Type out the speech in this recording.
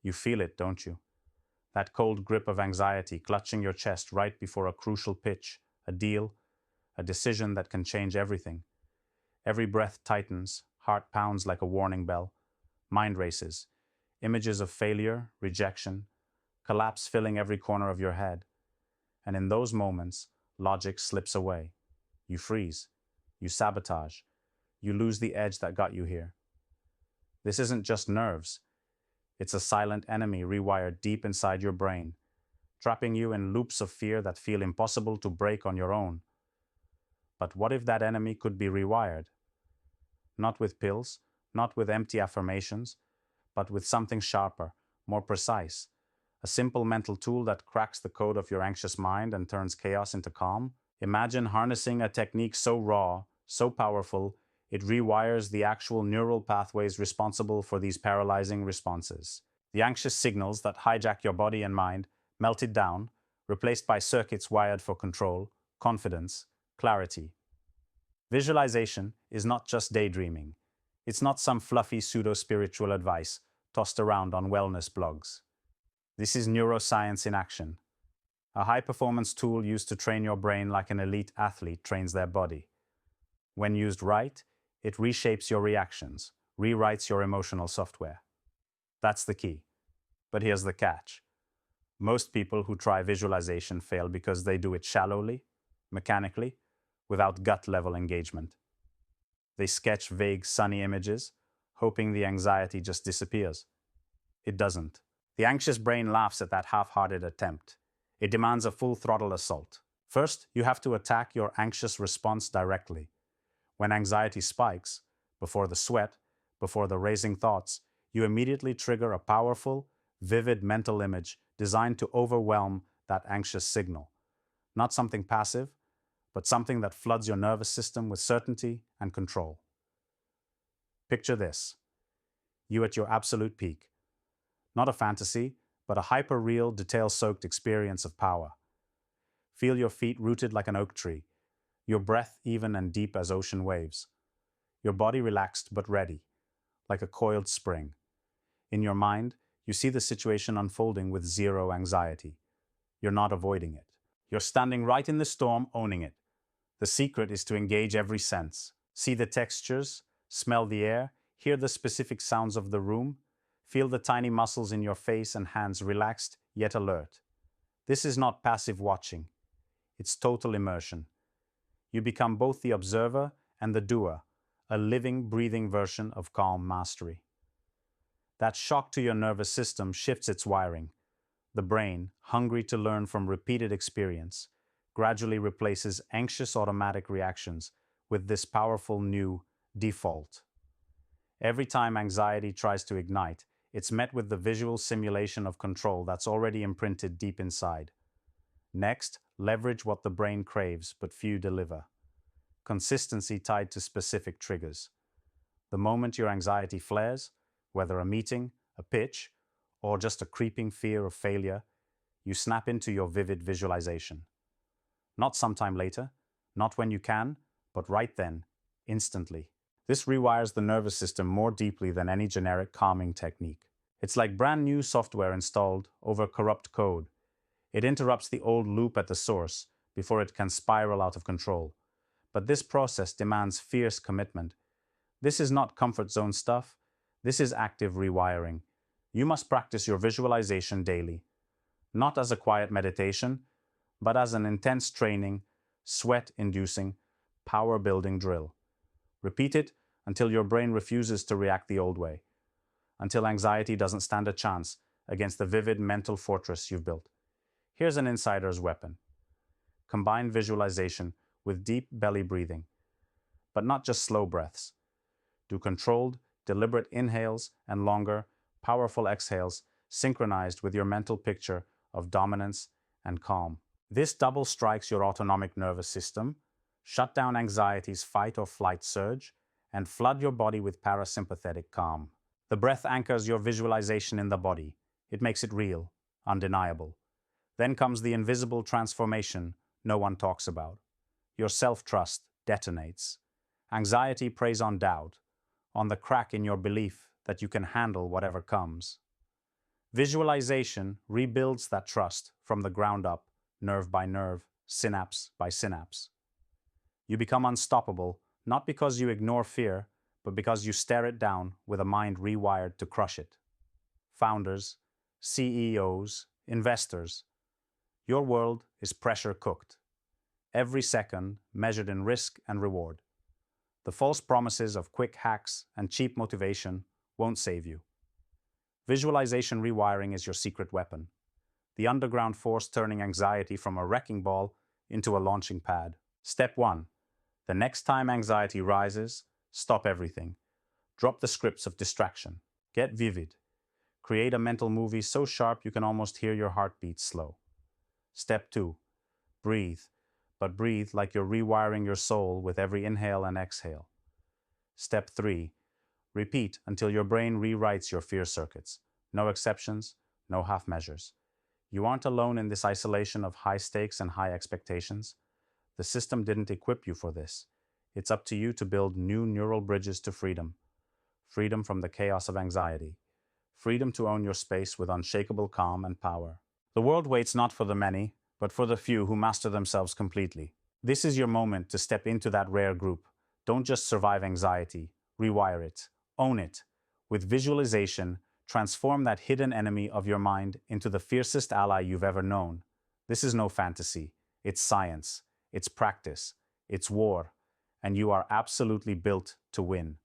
You feel it, don't you? That cold grip of anxiety clutching your chest right before a crucial pitch, a deal, a decision that can change everything. Every breath tightens, heart pounds like a warning bell, mind races, images of failure, rejection, collapse filling every corner of your head. And in those moments, logic slips away. You freeze. You sabotage. You lose the edge that got you here. This isn't just nerves. It's a silent enemy rewired deep inside your brain, trapping you in loops of fear that feel impossible to break on your own. But what if that enemy could be rewired? Not with pills, not with empty affirmations, but with something sharper, more precise. A simple mental tool that cracks the code of your anxious mind and turns chaos into calm. Imagine harnessing a technique so raw, so powerful, it rewires the actual neural pathways responsible for these paralyzing responses. The anxious signals that hijack your body and mind melted down, replaced by circuits wired for control, confidence, clarity. Visualization is not just daydreaming. It's not some fluffy pseudo-spiritual advice tossed around on wellness blogs. This is neuroscience in action. A high-performance tool used to train your brain like an elite athlete trains their body. When used right, it reshapes your reactions, rewrites your emotional software. That's the key. But here's the catch. Most people who try visualization fail because they do it shallowly, mechanically, without gut-level engagement. They sketch vague, sunny images, hoping the anxiety just disappears. It doesn't. The anxious brain laughs at that half-hearted attempt. It demands a full-throttle assault. First, you have to attack your anxious response directly. When anxiety spikes, before the sweat, before the racing thoughts, you immediately trigger a powerful, vivid mental image designed to overwhelm that anxious signal. Not something passive, but something that floods your nervous system with certainty and control. Picture this. You at your absolute peak. Not a fantasy, but a hyper-real, detail-soaked experience of power. Feel your feet rooted like an oak tree, your breath even and deep as ocean waves. Your body relaxed but ready, like a coiled spring. In your mind, you see the situation unfolding with zero anxiety. You're not avoiding it. You're standing right in the storm, owning it. The secret is to engage every sense. See the textures, smell the air, hear the specific sounds of the room, feel the tiny muscles in your face and hands relaxed yet alert. This is not passive watching. It's total immersion. You become both the observer and the doer, a living, breathing version of calm mastery. That shock to your nervous system shifts its wiring. The brain, hungry to learn from repeated experience, gradually replaces anxious automatic reactions with this powerful new default. Every time anxiety tries to ignite, it's met with the visual simulation of control that's already imprinted deep inside. Next, leverage what the brain craves but few deliver. Consistency tied to specific triggers. The moment your anxiety flares, whether a meeting, a pitch, or just a creeping fear of failure, you snap into your vivid visualization. Not sometime later, not when you can, but right then, instantly. This rewires the nervous system more deeply than any generic calming technique. It's like brand new software installed over corrupt code. It interrupts the old loop at the source before it can spiral out of control. But this process demands fierce commitment. This is not comfort zone stuff. This is active rewiring. You must practice your visualization daily, not as a quiet meditation, but as an intense training, sweat-inducing, power-building drill. Repeat it until your brain refuses to react the old way, until anxiety doesn't stand a chance against the vivid mental fortress you've built. Here's an insider's weapon. Combine visualization with deep belly breathing, but not just slow breaths. Do controlled, deliberate inhales and longer, powerful exhales synchronized with your mental picture of dominance and calm. This double strikes your autonomic nervous system, shut down anxiety's fight or flight surge, and flood your body with parasympathetic calm. The breath anchors your visualization in the body. It makes it real, undeniable. Then comes the invisible transformation no one talks about. Your self-trust detonates. Anxiety preys on doubt, on the crack in your belief that you can handle whatever comes. Visualization rebuilds that trust from the ground up, nerve by nerve, synapse by synapse. You become unstoppable, not because you ignore fear, but because you stare it down with a mind rewired to crush it. Founders, CEOs, investors, your world is pressure cooked. Every second measured in risk and reward. The false promises of quick hacks and cheap motivation won't save you. Visualization rewiring is your secret weapon. The underground force turning anxiety from a wrecking ball into a launching pad. Step 1. The next time anxiety rises, stop everything. Drop the scripts of distraction. Get vivid. Create a mental movie so sharp you can almost hear your heartbeat slow. Step 2. Breathe, but breathe like you're rewiring your soul with every inhale and exhale. Step 3. Repeat until your brain rewrites your fear circuits. No exceptions, no half measures. You aren't alone in this isolation of high stakes and high expectations. The system didn't equip you for this. It's up to you to build new neural bridges to freedom. Freedom from the chaos of anxiety. Freedom to own your space with unshakable calm and power. The world waits not for the many, but for the few who master themselves completely. This is your moment to step into that rare group. Don't just survive anxiety, rewire it, own it. With visualization, transform that hidden enemy of your mind into the fiercest ally you've ever known. This is no fantasy. It's science. It's practice. It's war. And you are absolutely built to win.